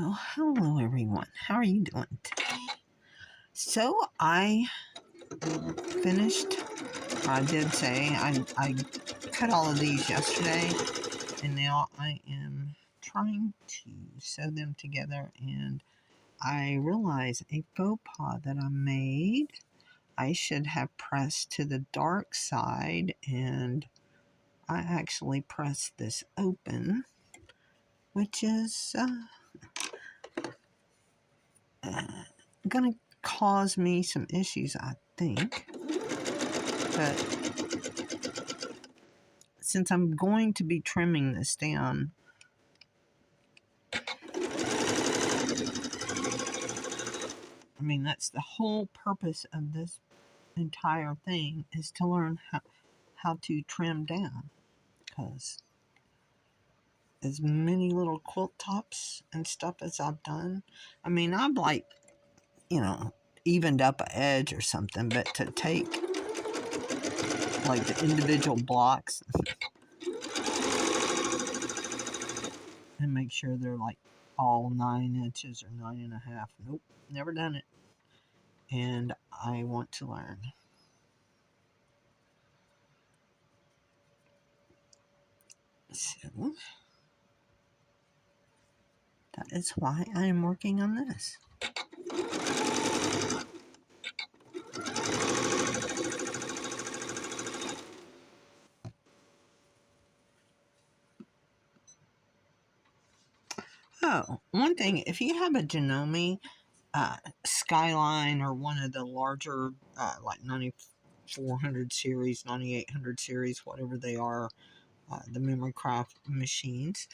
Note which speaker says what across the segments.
Speaker 1: Well, hello everyone. How are you doing today? So I finished, I did say, I cut all of these yesterday, and now I am trying to sew them together, and I realize a faux pas that I made. I should have pressed to the dark side, and I actually pressed this open, which is going to cause me some issues, I think. But since I'm going to be trimming this down, I mean, that's the whole purpose of this entire thing, is to learn how to trim down. Because as many little quilt tops and stuff as I've done, I mean, I've evened up an edge or something, but to take like the individual blocks and make sure they're like all 9 inches or 9.5. Nope, never done it. And I want to learn. So that is why I am working on this. Oh, one thing, if you have a Janome Skyline or one of the larger like 9400 series, 9800 series, whatever they are, the memory craft machines,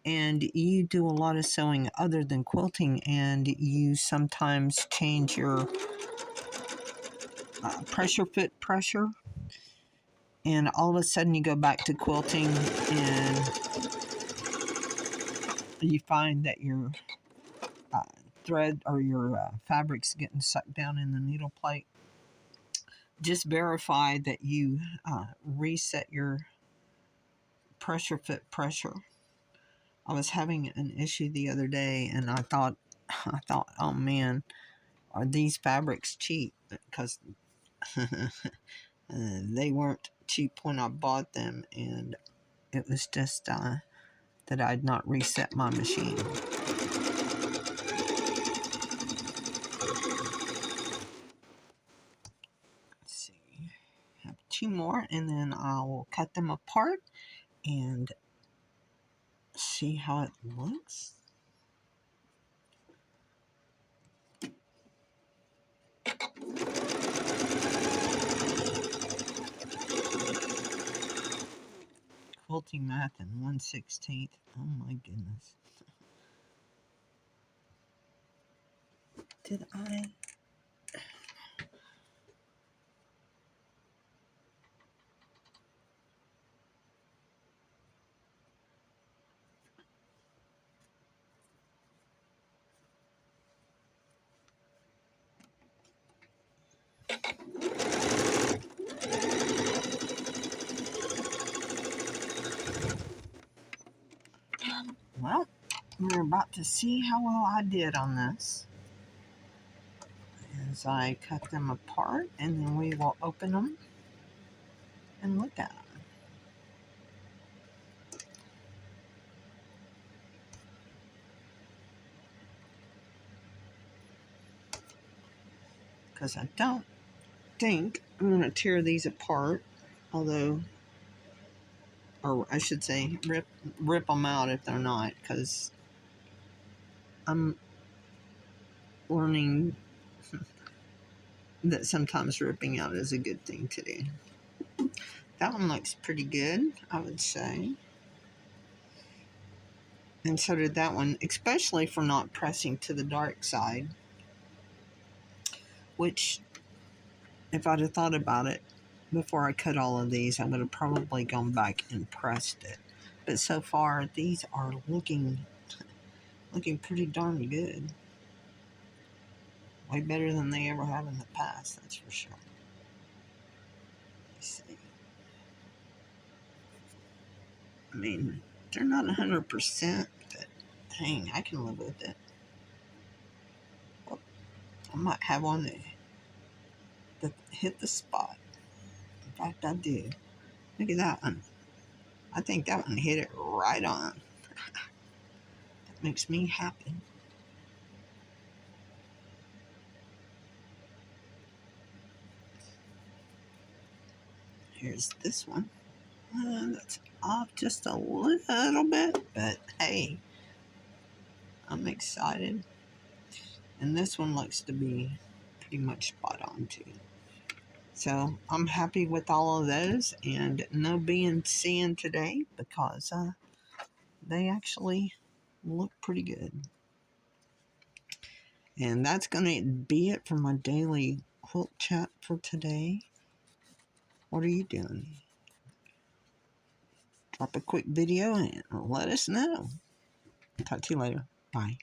Speaker 1: and you do a lot of sewing other than quilting, and you sometimes change your pressure fit pressure, and all of a sudden you go back to quilting and you find that your thread or your fabric's getting sucked down in the needle plate, just verify that you reset your pressure fit pressure. I was having an issue the other day, and I thought, oh man, are these fabrics cheap? Because they weren't cheap when I bought them, and it was just that I'd not reset my machine. Let's see, I have 2 more, and then I'll cut them apart and see how it looks. Quilting math in 1/16. Oh my goodness. Did I? Well, we're about to see how well I did on this as I cut them apart, and then we will open them and look at them. Because I don't think I'm going to tear these apart, although, or I should say rip them out if they're not, because I'm learning that sometimes ripping out is a good thing to do. That one looks pretty good, I would say. And so did that one, especially for not pressing to the dark side, which, if I'd have thought about it before I cut all of these, I would have probably gone back and pressed it. But so far, these are looking pretty darn good. Way better than they ever have in the past, that's for sure. Let's see. I mean, they're not 100%, but dang, I can live with it. I might have one that hit the spot. In fact, I do. Look at that one. I think that one hit it right on. That makes me happy. Here's this one. That's off just a little bit, but hey, I'm excited. And this one looks to be pretty much spot on too. So I'm happy with all of those, and no B and C in today because they actually look pretty good. And that's going to be it for my daily quilt chat for today. What are you doing? Drop a quick video and let us know. Talk to you later. Bye.